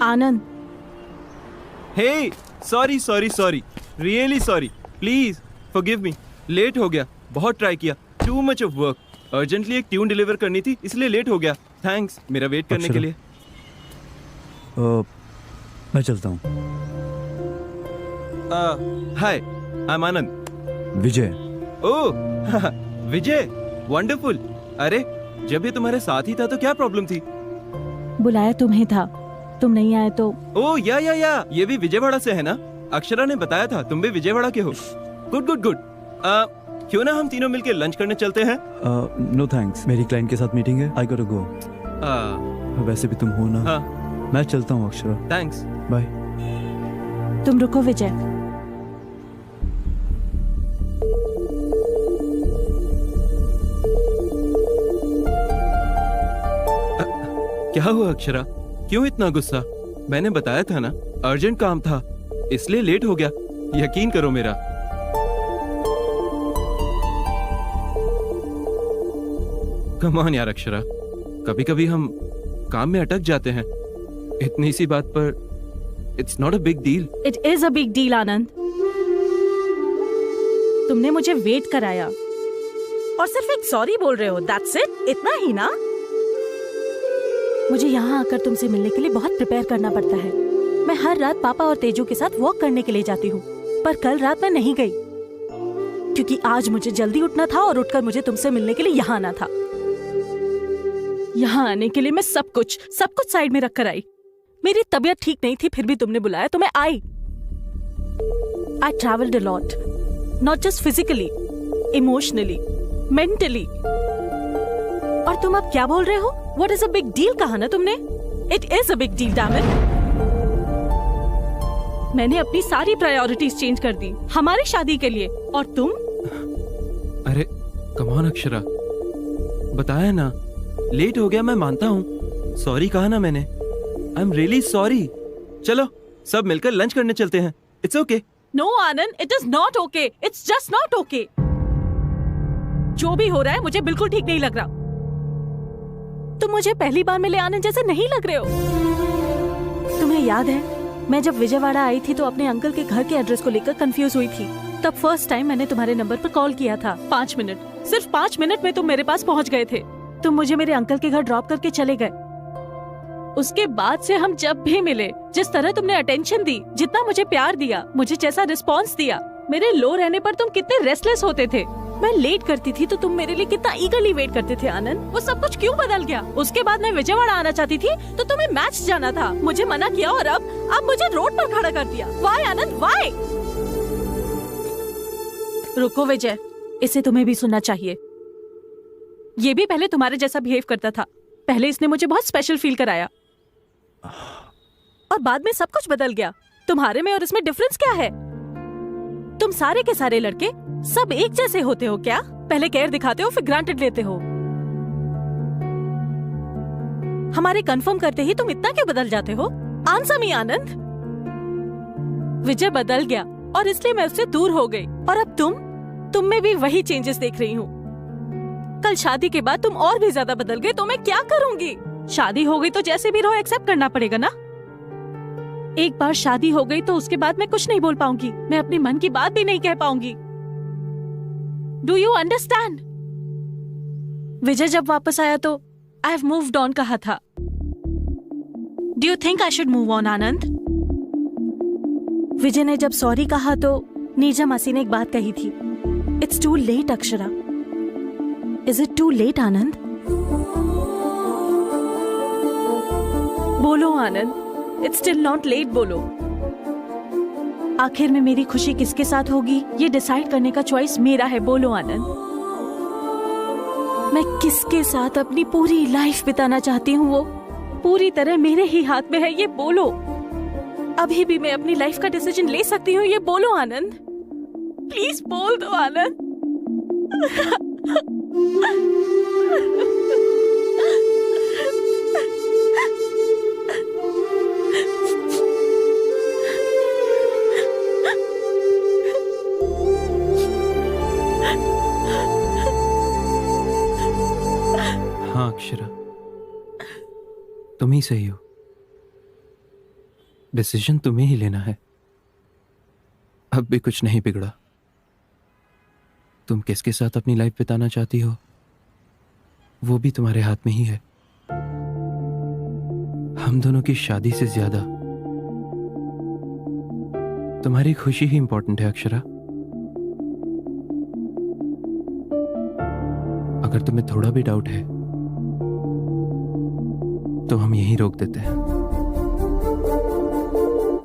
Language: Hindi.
Anand. Hey, sorry sorry sorry, really sorry, please forgive me. Late हो गया, बहुत ट्राई किया, too much of work. Urgently एक ट्यून डिलीवर करनी थी, इसलिए लेट हो गया। थैंक्स मेरा वेट करने के लिए। मैं चलता हूँ। Hi, I am Anand. Vijay. Oh Vijay, wonderful. अरे जब ये तुम्हारे साथ ही था तो क्या प्रॉब्लम थी? बुलाया तुम्हें था, तुम नहीं आए तो। ओह या, ये भी विजयवाड़ा से है ना? अक्षरा ने बताया था तुम भी विजयवाड़ा के हो। Good good good. क्यों ना हम तीनों मिलके लंच करने चलते हैं? नो थैंक्स, मेरी क्लाइंट के साथ मीटिंग है, आई गॉट टू गो। वैसे भी तुम हो ना। हाँ। मैं चलता हूँ अक्षरा। थैंक्स। बाय। तुम रुको विजय। क्या हुआ अक्षरा, क्यों इतना गुस्सा? मैंने बताया था ना, अर्जेंट काम था, इसलिए लेट हो गया। यकीन करो मेरा। कम ऑन यार अक्षरा, कभी कभी हम काम में अटक जाते हैं। इतनी सी बात पर it's not a big deal. It is a big deal Anand. तुमने मुझे वेट कराया और सिर्फ एक सॉरी बोल रहे हो, दैट्स इट, इतना ही ना? मुझे यहाँ आकर तुमसे मिलने के लिए बहुत प्रिपेयर करना पड़ता है। मैं हर रात पापा और तेजू के साथ वॉक करने के लिए जाती हूँ, पर कल रात मैं नहीं गई क्योंकि आज मुझे जल्दी उठना था और उठकर मुझे तुमसे मिलने के लिए यहाँ आना था। यहाँ आने के लिए मैं सब कुछ साइड में रख कर आई। मेरी तबीयत ठीक नहीं थी, फिर भी तुमने बुलाया तो मैं आई। I travelled a lot, not just physically, emotionally, mentally. और तुम अब क्या बोल रहे हो? What is a big deal कहा ना तुमने? It is a big deal, damn it. मैंने अपनी सारी प्रायोरिटीज चेंज कर दी हमारी शादी के लिए, और तुम? अरे कम ऑन अक्षरा, बताया ना, लेट हो गया, मैं मानता हूँ। सॉरी कहा ना मैंने। I am really sorry. चलो सब मिलकर लंच करने चलते हैं। It's okay. No Anand, it is not okay, it's just not okay. जो भी हो रहा है मुझे बिल्कुल ठीक नहीं लग रहा। तुम मुझे पहली बार मिले आनंद जैसे नहीं लग रहे हो। तुम्हें याद है, मैं जब विजयवाड़ा आई थी तो अपने अंकल के घर के एड्रेस को लेकर कंफ्यूज हुई थी। तब फर्स्ट टाइम मैंने तुम्हारे नंबर पर कॉल किया था। 5 मिनट, सिर्फ 5 मिनट में तुम मेरे पास पहुंच गए थे। तुम मुझे मेरे अंकल के घर ड्रॉप करके चले गए। उसके बाद से हम जब भी मिले, जिस तरह तुमने अटेंशन दी, जितना मुझे प्यार दिया, मुझे जैसा रिस्पॉन्स दिया, मेरे लो रहने पर तुम कितने रेस्टलेस होते थे। मैं लेट करती थी तो तुम मेरे लिए कितना ईगरली वेट करते थे आनंद। वो सब कुछ क्यों बदल गया? उसके बाद मैं विजयवाड़ा आना चाहती थी तो तुम्हें मैच जाना था, मुझे मना किया, और अब मुझे रोड पर खड़ा कर दिया। वाई आनंद, वाई? रुको विजय, इसे तुम्हें भी सुनना चाहिए। ये भी पहले तुम्हारे जैसा बिहेव करता था। पहले इसने मुझे बहुत स्पेशल फील कराया और बाद में सब कुछ बदल गया। तुम्हारे में और इसमें डिफरेंस क्या है? तुम सारे के सारे लड़के सब एक जैसे होते हो क्या? पहले केयर दिखाते हो, फिर ग्रांटेड लेते हो। हमारे कंफर्म करते ही तुम इतना क्यों बदल जाते हो? आंसर मी आनंद। विजय बदल गया और इसलिए मैं उससे दूर हो गई, और अब तुम में भी वही चेंजेस देख रही हूँ। कल शादी के बाद तुम और भी ज्यादा बदल गए, तो मैं क्या करूंगी? शादी हो गई तो जैसे भी रहो एक्सेप्ट करना पड़ेगा ना। एक बार शादी हो गई तो उसके बाद मैं कुछ नहीं बोल पाऊंगी, मैं अपने मन की बात भी नहीं कह पाऊंगी। Do you understand? विजय जब वापस आया तो आई हैव मूव्ड ऑन कहा था। Do you think I should move on Anand? Vijay ने जब सॉरी कहा तो नीरजा मासी ने एक बात कही थी, it's too late Akshara. Is it too late Anand? बोलो Anand, it's still not late, बोलो। आखिर में मेरी खुशी किसके साथ होगी ये डिसाइड करने का चॉइस मेरा है। बोलो आनंद, मैं किसके साथ अपनी पूरी लाइफ बिताना चाहती हूँ वो पूरी तरह मेरे ही हाथ में है, ये बोलो। अभी भी मैं अपनी लाइफ का डिसीजन ले सकती हूँ, ये बोलो आनंद। प्लीज बोल दो आनंद। हाँ अक्षरा, तुम ही सही हो। डिसीजन तुम्हें ही लेना है। अब भी कुछ नहीं बिगड़ा। तुम किसके साथ अपनी लाइफ बिताना चाहती हो वो भी तुम्हारे हाथ में ही है। हम दोनों की शादी से ज्यादा तुम्हारी खुशी ही इंपॉर्टेंट है अक्षरा। अगर तुम्हें थोड़ा भी डाउट है तो हम यहीं रोक देते हैं।